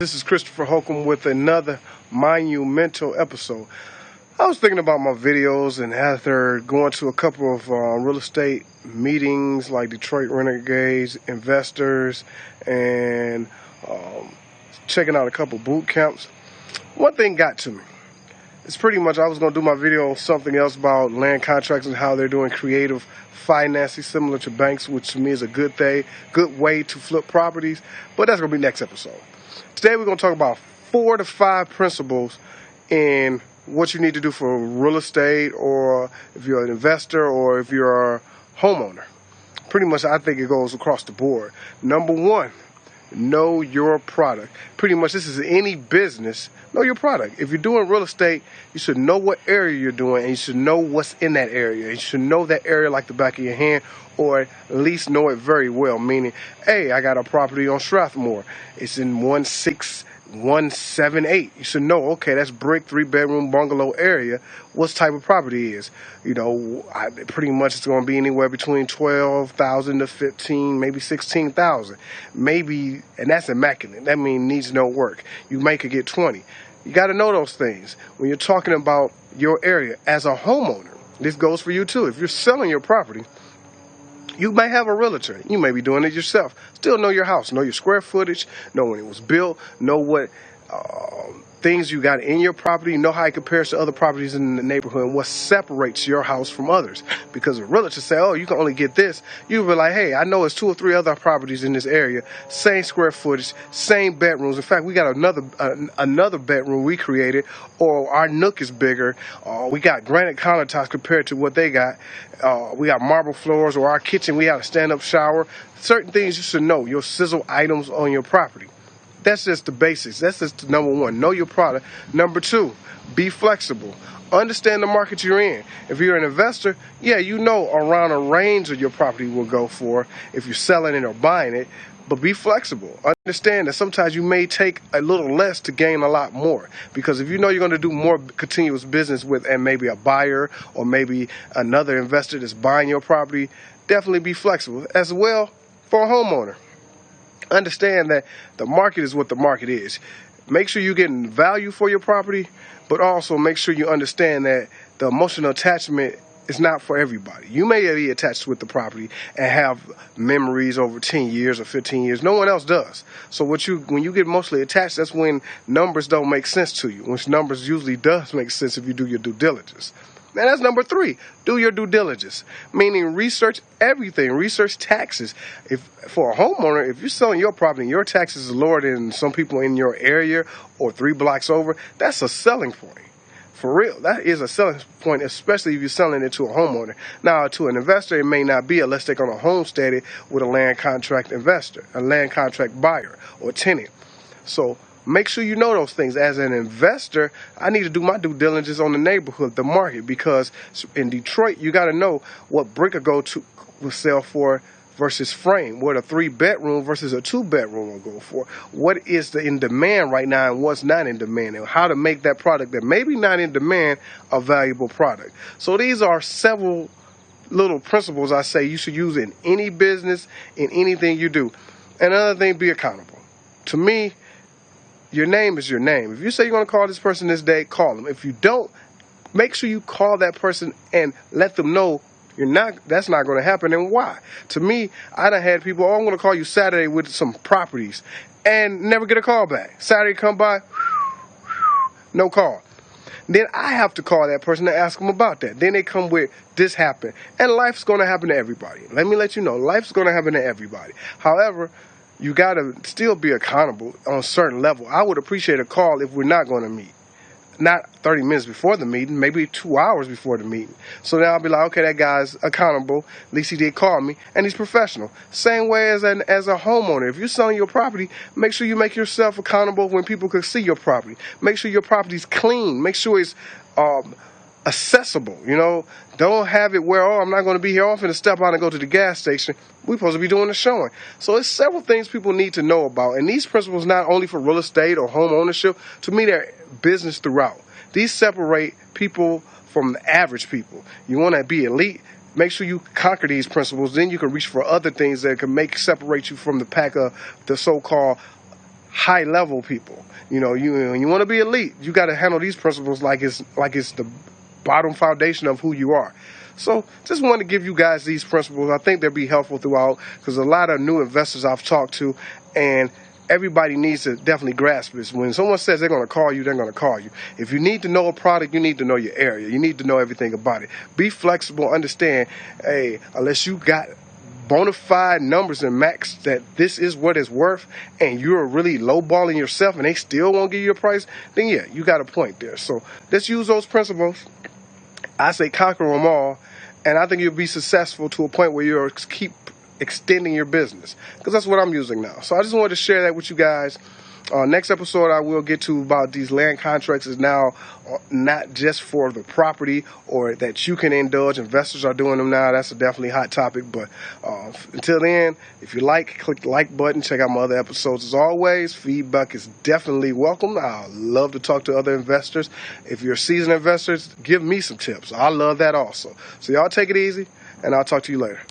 This is Christopher Holcomb with another monumental episode. I was thinking about my videos and after going to a couple of real estate meetings like Detroit Renegades, investors, and checking out a couple boot camps, one thing got to me. It's pretty much I was going to do my video on something else about land contracts and how they're doing creative financing similar to banks, which to me is a good thing, good way to flip properties, but that's going to be next episode. Today we're going to talk about 4 to 5 principles in what you need to do for real estate, or if you're an investor, or if you're a homeowner. Pretty much I think it goes across the board. Number 1, know your product. Pretty much this is any business, know your product. If you're doing real estate, you should know what area you're doing, and you should know what's in that area. You should know that area like the back of your hand, or at least know it very well, meaning, hey, I got a property on Strathmore. It's in 16178. You should know, okay, that's brick, 3-bedroom bungalow area. What type of property is? Pretty much it's going to be anywhere between 12,000 to 15, maybe 16,000. Maybe, and that's immaculate. That means needs no work. You may could get 20. You got to know those things when you're talking about your area as a homeowner. This goes for you too. If you're selling your property, you may have a realtor. You may be doing it yourself. Still know your house. Know your square footage. Know when it was built. Know what things you got in your property. Know how it compares to other properties in the neighborhood, and what separates your house from others. Because if realtors say, oh, you can only get this, you'll be like, hey, I know it's 2 or 3 other properties in this area. Same square footage, same bedrooms. In fact, we got another bedroom we created, or our nook is bigger. We got granite countertops compared to what they got. We got marble floors, or our kitchen, we have a stand-up shower. Certain things you should know, your sizzle items on your property. That's just the basics. That's just number 1. Know your product. Number 2, be flexible. Understand the market you're in. If you're an investor, yeah, you know around a range of your property will go for if you're selling it or buying it. But be flexible. Understand that sometimes you may take a little less to gain a lot more. Because if you know you're going to do more continuous business with, and maybe a buyer or maybe another investor that's buying your property, definitely be flexible. As well for a homeowner. Understand that the market is what the market is. Make sure you're getting value for your property, but also make sure you understand that the emotional attachment is not for everybody. You may be attached with the property and have memories over 10 years or 15 years. No one else does. So when you get emotionally attached, that's when numbers don't make sense to you, which numbers usually does make sense if you do your due diligence. And that's number 3. Do your due diligence, meaning research everything. Research taxes. If for a homeowner, if you're selling your property and your taxes are lower than some people in your area or 3 blocks over, that's a selling point. For real, that is a selling point, especially if you're selling it to a homeowner. Now, to an investor, it may not be unless they're going to homestead it with a land contract investor, a land contract buyer or tenant. So make sure you know those things. As an investor, I need to do my due diligence on the neighborhood, the market, because in Detroit, you got to know what brick will sell for versus frame, what a 3-bedroom versus a 2-bedroom will go for. What is in demand right now and what's not in demand, and how to make that product that maybe not in demand a valuable product. So these are several little principles I say you should use in any business, in anything you do. And another thing, be accountable. To me, your name is your name. If you say you're going to call this person this day, call them. If you don't, make sure you call that person and let them know that's not going to happen, and why. To me, I done had people, I'm going to call you Saturday with some properties, and never get a call back. Saturday come by, no call. Then I have to call that person and ask them about that. Then they come with, this happened. And life's going to happen to everybody. Let me let you know, life's going to happen to everybody. However, you got to still be accountable on a certain level. I would appreciate a call if we're not going to meet. Not 30 minutes before the meeting, maybe 2 hours before the meeting. So then I'll be like, okay, that guy's accountable. At least he did call me, and he's professional. Same way as a homeowner. If you're selling your property, make sure you make yourself accountable when people can see your property. Make sure your property's clean. Make sure it's accessible. Don't have it where, I'm not going to be here. I'm going to step out and go to the gas station. We're supposed to be doing the showing. So it's several things people need to know about. And these principles not only for real estate or home ownership, to me they're business throughout. These separate people from the average people. You want to be elite, make sure you conquer these principles. Then you can reach for other things that can separate you from the pack of the so-called high level people. You know, you want to be elite, you got to handle these principles like it's the bottom foundation of who you are. So just want to give you guys these principles. I think they'll be helpful throughout, because a lot of new investors I've talked to, and everybody needs to definitely grasp this. When someone says they're going to call you, they're going to call you. If you need to know a product, you need to know your area. You need to know everything about it. Be flexible. Understand, hey, unless you got bona fide numbers and max that this is what it's worth, and you're really lowballing yourself and they still won't give you a price, then yeah, you got a point there. So let's use those principles. I say conquer them all, and I think you'll be successful to a point where you'll keep extending your business, because that's what I'm using now. So I just wanted to share that with you guys. Next episode I will get to about these land contracts is now not just for the property, or that you can indulge. Investors are doing them now. That's a definitely hot topic. But until then, if you like, click the like button. Check out my other episodes. As always, feedback is definitely welcome. I love to talk to other investors. If you're seasoned investors, give me some tips. I love that also. So y'all take it easy, and I'll talk to you later.